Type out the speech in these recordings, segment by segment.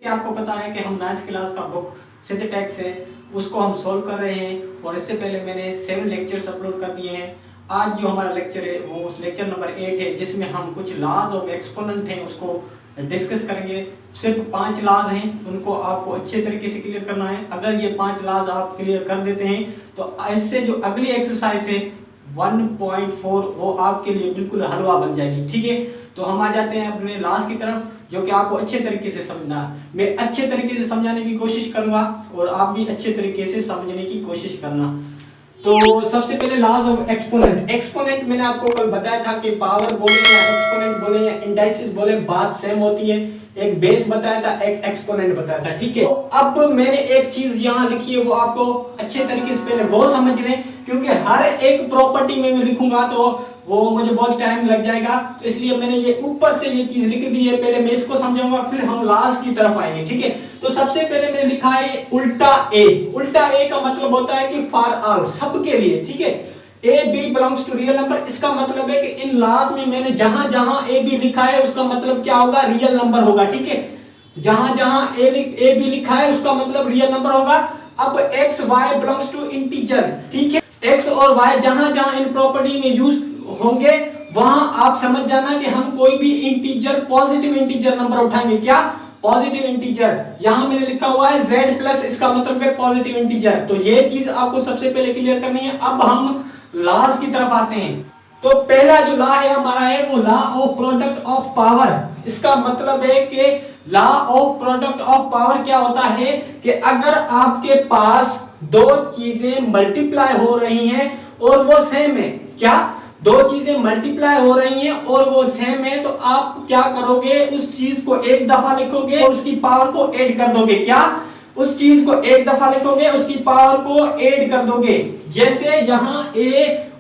आपको पता है कि हम 9th क्लास का बुक सिंथेटिक्स है उसको हम सॉल्व कर रहे हैं और इससे पहले मैंने 7 लेक्चर्स अपलोड कर दिए हैं। आज जो हमारा लेक्चर है वो लेक्चर नंबर 8 है, जिसमें हम कुछ लॉज ऑफ एक्सपोनेंट हैं उसको डिस्कस करेंगे। सिर्फ 5 लॉज हैं, उनको आपको अच्छे तरीके से क्लियर करना है। अगर ये 5 लॉज आप क्लियर कर देते हैं तो इससे जो अगली एक्सरसाइज है 1.4 वो आपके लिए बिल्कुल हलवा बन जाएगी। ठीक है, तो हम आ जाते हैं अपने लॉज की तरफ, जो कि आपको अच्छे तरीके से समझना है। मैं अच्छे तरीके से समझाने की कोशिश करूंगा और आप भी अच्छे तरीके से समझने की कोशिश करना। तो सबसे पहले लॉज ऑफ एक्सपोनेंट। एक्सपोनेंट मैंने आपको कल बताया था कि पावर बोले या एक्सपोनेंट बोले या इंडाइसिस बोले बात सेम होती है। एक बेस बताया था, एक एक्सपोनेंट बताया था। ठीक है, तो अब मैंने एक चीज यहाँ लिखी है, वो आपको अच्छे तरीके से पहले वो समझ लें, क्योंकि हर एक प्रॉपर्टी में मैं लिखूंगा तो वो मुझे बहुत टाइम लग जाएगा। तो इसलिए मैंने ये ऊपर से ये चीज लिख दी है। पहले मैं इसको समझाऊंगा, फिर हम लास्ट की तरफ आएंगे। ठीक है, तो सबसे पहले मैंने लिखा है उल्टा ए। उल्टा ए का मतलब होता है कि फॉर ऑल, सबके लिए। ठीक है, A B belongs to real number. इसका मतलब है कि इन लॉज में मैंने जहां जहां ए बी लिखा है उसका मतलब क्या होगा, रियल नंबर होगा। ठीक है, जहां जहां ए बी लिखा है उसका मतलब रियल नंबर होगा। अब X Y belongs to integer. ठीक है, एक्स और वाई जहां जहां इन प्रॉपर्टी में यूज होंगे वहां आप समझ जाना कि हम कोई भी इंटीजर, पॉजिटिव इंटीजर नंबर उठाएंगे। क्या? Positive integer. यहां मैंने लिखा हुआ है z प्लस, इसका मतलब है पॉजिटिव इंटीजर। तो ये चीज आपको सबसे पहले क्लियर करनी है। अब हम लॉज की तरफ आते हैं। तो पहला जो लॉ है हमारा है वो law of product of power. इसका मतलब है कि law of product of power क्या होता है कि अगर आपके पास दो चीजें मल्टीप्लाई हो रही हैं और वो सेम है, क्या? दो चीजें मल्टीप्लाई हो रही हैं और वो सेम है, तो आप क्या करोगे, उस चीज को एक दफा लिखोगे और उसकी पावर को ऐड कर दोगे। क्या? उस चीज को एक दफा लिखोगे, उसकी पावर को ऐड कर दोगे। जैसे यहाँ a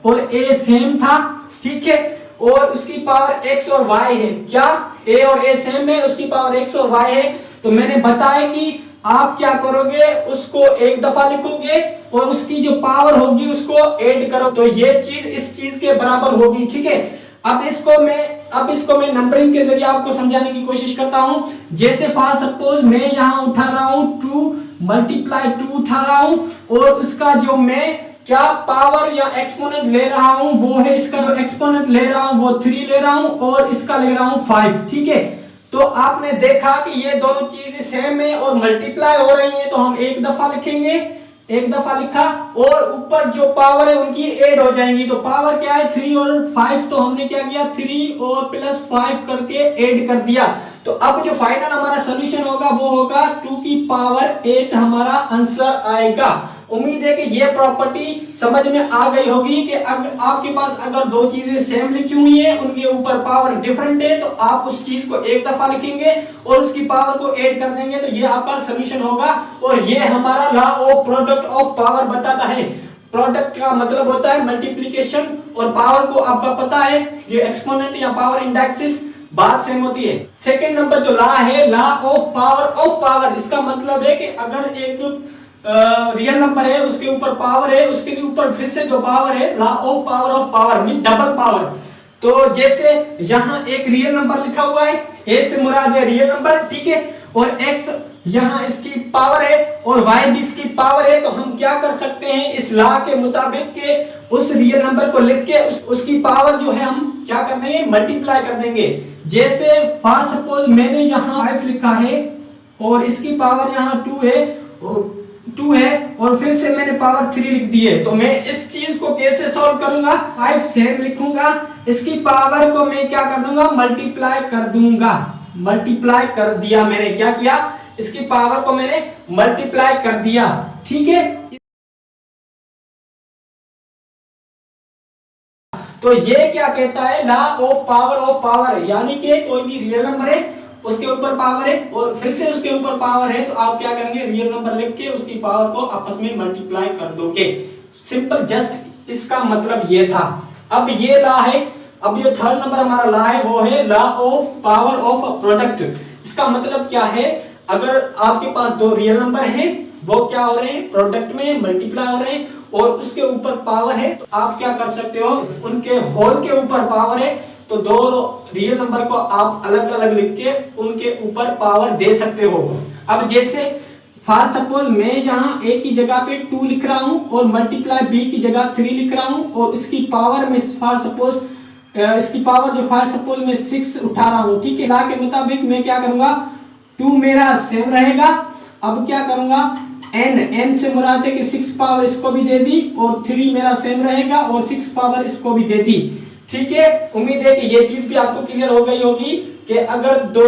और a सेम था, ठीक है, और उसकी पावर x और y है। क्या? a और a सेम है, उसकी पावर x और y है। तो मैंने बताया कि आप क्या करोगे, उसको एक दफा लिखोगे और उसकी जो पावर होगी उसको ऐड करो, तो ये चीज इस चीज के बराबर होगी। ठीक है, अब इसको मैं नंबरिंग के जरिए आपको समझाने की कोशिश करता हूं। जैसे फॉर सपोज मैं यहां उठा रहा हूं 2 मल्टीप्लाई 2 उठा रहा हूं और उसका जो मैं क्या पावर या एक्सपोनेंट ले रहा हूं वो है, इसका जो एक्सपोनेंट ले रहा हूं वो 3 ले रहा हूं और इसका ले रहा हूं 5। ठीक है, तो आपने देखा कि ये दोनों चीजें सेम है और मल्टीप्लाई हो रही हैं, तो हम एक दफा लिखेंगे, एक दफा लिखा, और ऊपर जो पावर है उनकी ऐड हो जाएंगी। तो पावर क्या है 3 और 5, तो हमने क्या किया 3 और प्लस 5 करके ऐड कर दिया। तो अब जो फाइनल हमारा सॉल्यूशन होगा वो होगा 2 की पावर 8 हमारा आंसर आएगा। उम्मीद है कि ये प्रॉपर्टी समझ में आ गई होगी कि आपके पास अगर दो चीजें सेम लिखी हुई हैं, उनके ऊपर पावर डिफरेंट है, तो आप उस चीज को एक दफा लिखेंगे और उसकी पावर को ऐड कर देंगे, तो ये आपका सॉल्यूशन होगा। और ये हमारा law of product of power बताता है। प्रोडक्ट का मतलब होता है मल्टीप्लिकेशन, और पावर को आपका पता है ये एक्सपोनेंट या पावर इंडेक्सिस बात सेम होती है। सेकंड नंबर जो लॉ है लॉ ऑफ पावर। इसका मतलब है कि अगर एक रियल नंबर है उसके ऊपर पावर है, उसके ऊपर फिर से जो पावर है, law of power mean double power. तो जैसे यहाँ एक रियल नंबर लिखा हुआ है, a से मुराद है रियल नंबर, ठीक है, और x यहाँ इसकी पावर है और y भी इसकी पावर है, तो हम क्या कर सकते हैं इस लॉ के मुताबिक के उस रियल नंबर को लिख के उसकी पावर जो है हम क्या कर देंगे, मल्टीप्लाई कर देंगे। जैसे फॉर सपोज मैंने यहाँ 5 लिखा है और इसकी पावर यहाँ 2 है और फिर से मैंने पावर 3 लिख दी है, तो मैं इस चीज को कैसे सॉल्व करूंगा, 5 सेम लिखूंगा, इसकी पावर को मैं क्या कर दूंगा, मल्टीप्लाई कर दूंगा। मल्टीप्लाई कर दिया, मैंने क्या किया, इसकी पावर को मैंने मल्टीप्लाई कर दिया। ठीक है, तो ये क्या कहता है, लॉ ऑफ पावर, यानी कि कोई भी रियल नंबर है उसके ऊपर पावर है और फिर से उसके ऊपर पावर है, तो आप क्या करेंगे, रियल नंबर लिख के उसकी पावर को आपस में मल्टीप्लाई कर दोगे। सिंपल, जस्ट इसका मतलब ये था। अब ये लॉ है, अब ये थर्ड नंबर हमारा लॉ है वो है law of power of a product. इसका मतलब क्या है, अगर आपके पास दो रियल नंबर हैं, वो क्या हो रहे हैं, प्रोडक्ट में मल्टीप्लाई हो रहे हैं और उसके ऊपर पावर है, तो आप क्या कर सकते हो, उनके होल के ऊपर पावर है तो दो रियल नंबर को आप अलग अलग लिख के उनके ऊपर पावर दे सकते हो। अब जैसे फॉर सपोज मैं जहां a की जगह पे 2 लिख रहा हूं और मल्टीप्लाई b की जगह 3 लिख रहा हूं और इसकी पावर में फॉर सपोज इसकी पावर जो फॉर सपोज मैं 6 उठा रहा हूं, ठीक है। ला के मुताबिक मैं क्या करूंगा, 2 मेरा सेम रहेगा। अब क्या करूंगा, n से मुराद है कि 6 पावर इसको भी दे दी और 3 मेरा सेम रहेगा और 6 पावर इसको भी दे दी, ठीक है। उम्मीद है कि ये चीज भी आपको क्लियर हो गई होगी कि अगर दो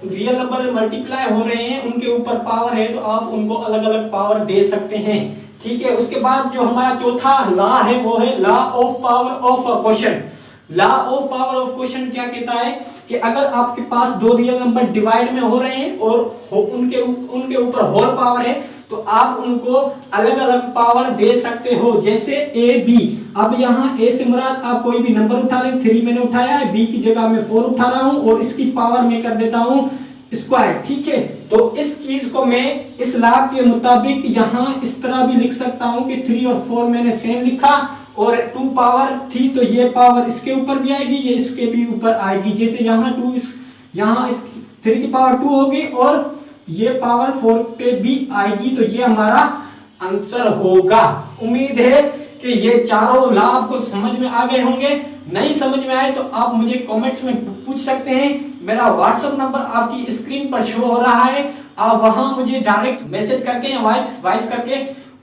रियल नंबर मल्टीप्लाई हो रहे हैं उनके ऊपर पावर है तो आप उनको अलग अलग पावर दे सकते हैं, ठीक है। उसके बाद जो हमारा चौथा लॉ है वो है law of power of a question. Law of power of question क्या कहता है कि अगर आपके पास दो रियल नंबर डिवाइड में हो रहे हैं और उनके ऊपर होल पावर है तो आप उनको अलग अलग पावर दे सकते हो, जैसे ए बी। अब यहाँ ए से मुराद आप कोई भी नंबर उठा लें, 3 मैंने उठाया है, बी की जगह मैं 4 उठा रहा हूं और इसकी पावर मैं कर देता हूं स्क्वायर, ठीक है। तो इस चीज को मैं इस लॉ के मुताबिक यहाँ इस तरह भी लिख सकता हूं कि 3 और 4 मैंने सेम लिखा और 2 पावर थी तो ये पावर इसके ऊपर भी आएगी, ये इसके भी ऊपर आएगी। जैसे यहाँ 3 की पावर 2 होगी और ये पावर 4 पे भी आएगी, तो ये हमारा आंसर होगा। उम्मीद है कि ये चारों लॉ आपको समझ में आ गए होंगे। नहीं समझ में आए तो आप मुझे कमेंट्स में पूछ सकते हैं। मेरा व्हाट्सएप नंबर आपकी स्क्रीन पर शो हो रहा है, आप वहां मुझे डायरेक्ट मैसेज करके या वॉइस करके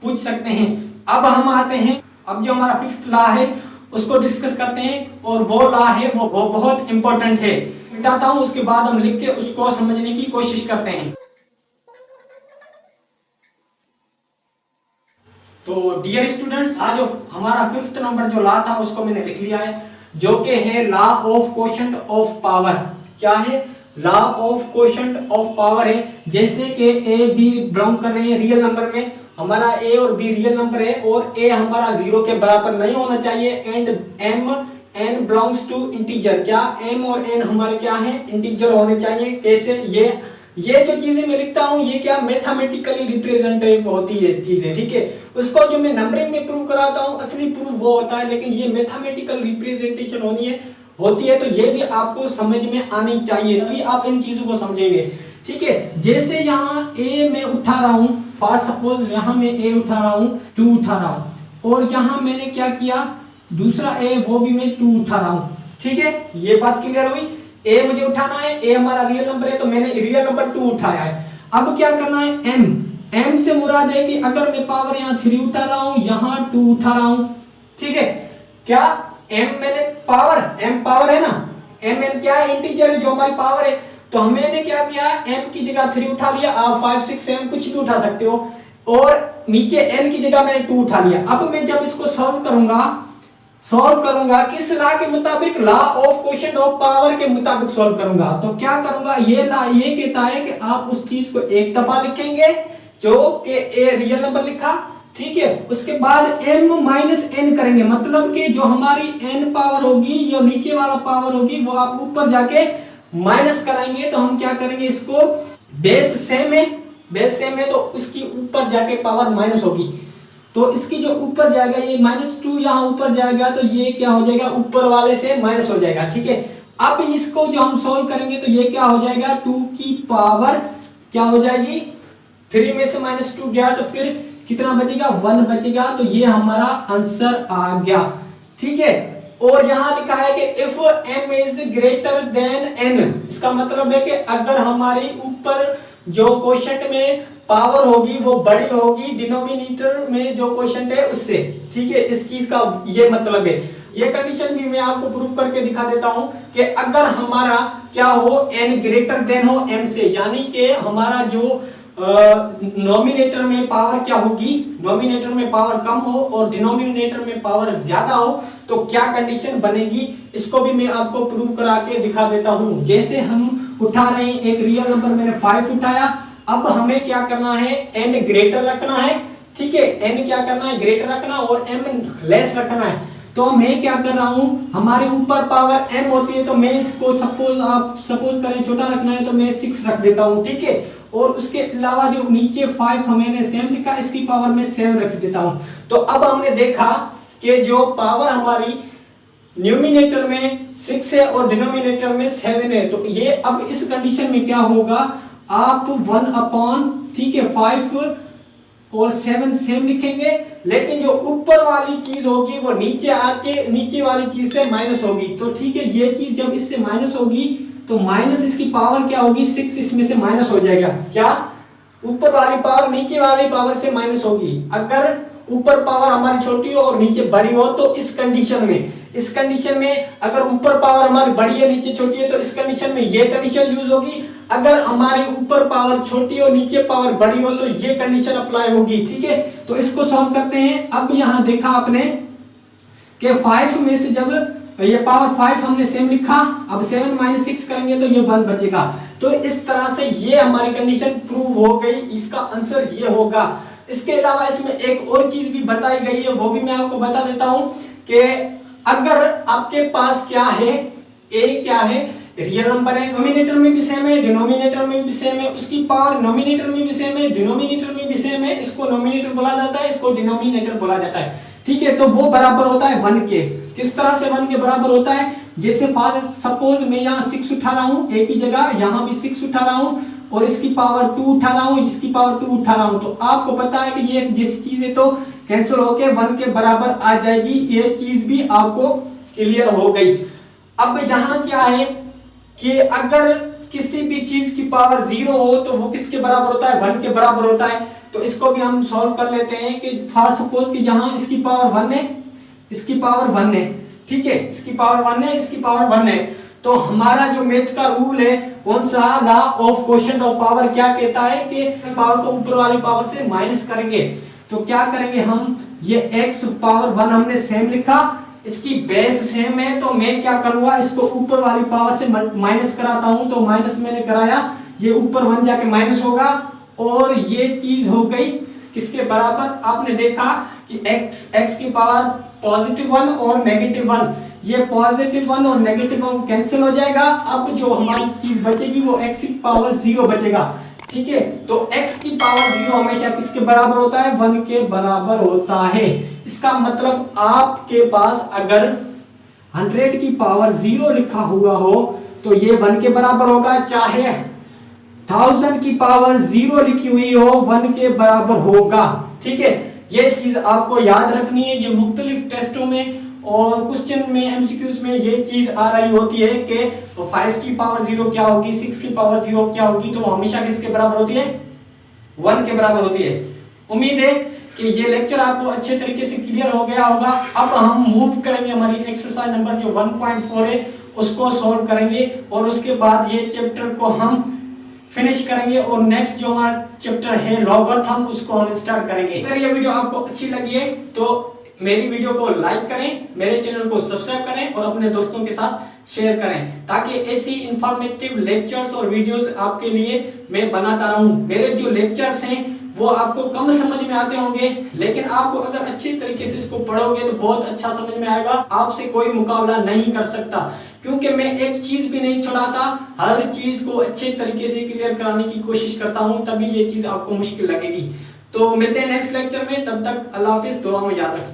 पूछ सकते हैं। अब हम आते हैं, अब जो हमारा 5th लॉ है उसको डिस्कस करते हैं और वो लॉ है वो बहुत इंपॉर्टेंट है। मिटाता हूं, उसके बाद हम लिख के उसको समझने की कोशिश करते हैं। तो डियर स्टूडेंट्स, आज जो हमारा 5th नंबर जो लॉ था उसको मैंने लिख लिया है, जो कि है law of quotient of power. क्या है? Law of quotient of power है। जैसे कि ए बी बिलोंग कर रहे हैं रियल नंबर में, हमारा ए और बी रियल नंबर है और ए हमारा 0 के बराबर नहीं होना चाहिए and M N belongs to integer. क्या एम और एन हमारे क्या है? इंटीजर होने चाहिए। कैसे? ये जो चीजें मैं लिखता हूँ ये क्या मैथमेटिकली रिप्रेजेंटेटिव होती है चीजें, ठीक है। उसको जो मैं नंबरिंग में प्रूव कराता हूँ असली प्रूफ वो होता है, लेकिन ये मैथमेटिकल रिप्रेजेंटेशन होती है तो ये भी आपको समझ में आनी चाहिए, तभी आप इन चीजों को समझेंगे, ठीक है। जैसे यहाँ ए में उठा रहा हूँ, फॉर सपोज यहाँ मैं ए उठा रहा हूँ, 2 उठा रहा हूँ और यहाँ मैंने क्या किया, दूसरा ए वो भी मैं 2 उठा रहा हूँ, ठीक है। ये बात क्लियर हुई। ए मुझे उठाना है, ए हमारा रियल नंबर है तो मैंने रियल नंबर 2 उठाया है। अब क्या करना है, एम से मुराद है कि अगर मैं पावर यहाँ 3 उठा रहा हूँ, यहाँ 2 उठा रहा हूँ, ठीक है। क्या एम मैंने एम पावर है ना, एम क्या है? इंटीजर है जो हमारी पावर है। तो मैंने क्या किया, एम की जगह 3 उठा लिया, आप 5 6 7 कुछ भी उठा सकते हो और नीचे एन की जगह मैंने 2 उठा लिया। अब मैं जब इसको सॉल्व करूंगा किस लॉ के मुताबिक? Law of quotient of power के मुताबिक सॉल्व करूंगा। तो क्या करूंगा, ये लॉ ये कहता है कि आप उस चीज को एक दफा लिखेंगे जो कि ए रियल नंबर लिखा, ठीक है। उसके बाद m माइनस n करेंगे, मतलब कि जो हमारी n पावर होगी, जो नीचे वाला पावर होगी वो आप ऊपर जाके माइनस कराएंगे। तो हम क्या करेंगे, इसको बेस सेम है तो उसकी ऊपर जाके पावर माइनस होगी, तो इसकी जो ऊपर जाएगा ये -2 यहाँ ऊपर जाएगा तो ये क्या हो जाएगा, ऊपर वाले से माइनस हो जाएगा, ठीक है। अब इसको जो हम सॉल्व करेंगे तो ये क्या हो जाएगा, 2 की पावर क्या हो जाएगी, 3 में से -2 गया तो फिर कितना बचेगा, 1 बचेगा। तो ये हमारा आंसर आ गया, ठीक है। और यहाँ लिखा है कि if m is greater than n, इसका मतलब है कि अगर हमारी ऊपर जो क्वोशंट में पावर होगी वो बड़ी होगी डिनोमिनेटर में जो क्वोशंट है उससे, ठीक है। इस चीज का ये मतलब है। ये कंडीशन भी मैं आपको प्रूफ करके दिखा देता हूं कि अगर हमारा क्या हो, n ग्रेटर देन हो m से, यानी कि हमारा जो नॉमिनेटर में पावर क्या होगी, नॉमिनेटर में पावर कम हो और डिनोमिनेटर में पावर ज्यादा हो तो क्या कंडीशन बनेगी, इसको भी मैं आपको प्रूव करा के दिखा देता हूं। जैसे हम उठा रहे हैं एक रियल नंबर, मैंने 5 उठाया, अब हमें क्या करना है, n ग्रेटर रखना है, ठीक है। n क्या करना है, ग्रेटर रखना और m लेस रखना है। तो मैं क्या कर रहा हूं, हमारे ऊपर पावर m होती है तो मैं इसको सपोज करें छोटा रखना है तो मैं 6 रख देता हूं, ठीक है। और उसके अलावा जो नीचे 5 हमें सेम लिखा, इसकी पावर में 7 रख देता हूं। तो अब हमने देखा कि जो पावर हमारी न्यूमिनेटर में 6 है और डिनोमिनेटर में 7 है, तो ये अब इस कंडीशन में क्या होगा, आप 1 अपॉन, ठीक है, 5 और 7 सेम लिखेंगे, लेकिन जो ऊपर वाली चीज होगी वो नीचे आके नीचे वाली चीज से माइनस होगी। तो ठीक है, ये चीज जब इससे माइनस होगी तो माइनस इसकी पावर क्या होगी, 6 इसमें से माइनस हो जाएगा। क्या, ऊपर वाली पावर नीचे वाली पावर से माइनस होगी। अगर ऊपर पावर हमारी छोटी हो और नीचे बड़ी हो तो इस कंडीशन में अगर ऊपर पावर हमारी बड़ी है नीचे छोटी है तो इस कंडीशन में ये कंडीशन यूज होगी। अगर हमारी ऊपर पावर छोटी हो नीचे पावर बड़ी हो तो ये कंडीशन अप्लाई होगी। ठीक है, तो इसको सॉल्व करते हैं। अब यहां देखा आपने कि 5 में से जब ये पावर 5 हमने सेम लिखा, अब 7 - 6 करेंगे तो ये 1 बचेगा। तो इस तरह से ये हमारी कंडीशन प्रूव हो गई, इसका आंसर ये होगा। इसके अलावा इसमें एक और चीज भी बताई गई है, वो भी मैं आपको बता देता हूं कि अगर आपके पास क्या है, a क्या है, रियल नंबर है, नोमिनेटर में भी सेम है, डिनोमिनेटर में भी सेम है, उसकी पावर नोमिनेटर में भी सेम है, डिनोमिनेटर में भी सेम है, इसको नोमिनेटर बोला जाता है, इसको डिनोमिनेटर बोला जाता है। ठीक है, तो वो बराबर होता है 1 के। किस तरह से 1 के बराबर होता है, जैसे फॉर सपोज मैं यहाँ 6 उठा रहा हूँ एक ही जगह, यहाँ भी 6 उठा रहा हूँ और इसकी पावर 2 उठा रहा हूँ, इसकी पावर 2 उठा रहा हूँ, तो आपको पता है कि ये एक जैसी चीज है तो कैंसिल होके 1 के बराबर आ जाएगी। ये चीज भी आपको क्लियर हो गई। अब यहाँ क्या है कि अगर किसी भी चीज की पावर 0 हो तो वो किसके बराबर होता है, 1 के बराबर होता है। तो इसको भी हम सॉल्व कर लेते हैं कि फॉर सपोज कि जहां इसकी पावर 1 है, इसकी पावर 1 है, ठीक है, इसकी पावर 1 है, इसकी पावर 1 है, तो हमारा जो मैथ का रूल है, कौन सा, law of quotient of power, क्या कहता है कि पावर को ऊपर वाली पावर से माइनस करेंगे। तो क्या करेंगे हम, ये x पावर 1 हमने सेम लिखा, इसकी बेस सेम है, तो मैं क्या करूंगा, इसको ऊपर वाली पावर से माइनस कराता हूं। तो माइनस मैंने कराया, ये ऊपर 1 जाके माइनस होगा और ये चीज हो गई किसके बराबर, आपने देखा कि x की पावर +1 और -1, ये +1 और -1 कैंसिल हो जाएगा। अब जो हमारी चीज बचेगी वो x की पावर 0 बचेगा। ठीक है, तो x की पावर 0 हमेशा किसके बराबर होता है, 1 के बराबर होता है। इसका मतलब आपके पास अगर 100 की पावर 0 लिखा हुआ हो तो ये 1 के बराबर होगा, चाहे 1000 की पावर 0 लिखी हुई हो 1 के बराबर होगा। ठीक है, ये चीज आपको याद रखनी है। ये मुख्तलिफ टेस्टों में और क्वेश्चन में, एमसीक्यूज में ये चीज आ रही होती है कि 5 की पावर 0 क्या होगी, 6 की पावर 0 क्या होगी, तो हमेशा किसके बराबर होती है, 1 के बराबर होती है। उम्मीद है कि ये लेक्चर आपको अच्छे तरीके से क्लियर हो गया होगा। अब हम मूव करेंगे हमारी एक्सरसाइज नंबर जो 1.4 है उसको सॉल्व करेंगे और उसके बाद ये चैप्टर को हम फिनिश करेंगे और नेक्स्ट जो हमारा चैप्टर है लॉगरिथम उसको हम स्टार्ट करेंगे। अगर ये वीडियो आपको अच्छी लगी है तो मेरी वीडियो को लाइक करें, मेरे चैनल को सब्सक्राइब करें और अपने दोस्तों के साथ शेयर करें ताकि ऐसी इंफॉर्मेटिव लेक्चर्स और वीडियोस आपके लिए मैं बनाता रहूं। मेरे जो लेक्चर्स हैं वो आपको कम समझ में आते होंगे, लेकिन आपको अगर अच्छे तरीके से इसको पढ़ोगे तो बहुत अच्छा समझ में आएगा। आपसे कोई मुकाबला नहीं कर सकता क्योंकि मैं एक चीज भी नहीं छुड़ाता, हर चीज को अच्छे तरीके से क्लियर कराने की कोशिश करता हूं, तभी ये चीज आपको मुश्किल लगेगी। तो मिलते हैं नेक्स्ट लेक्चर में, तब तक अल्लाह हाफिज, दुआ में याद रखें।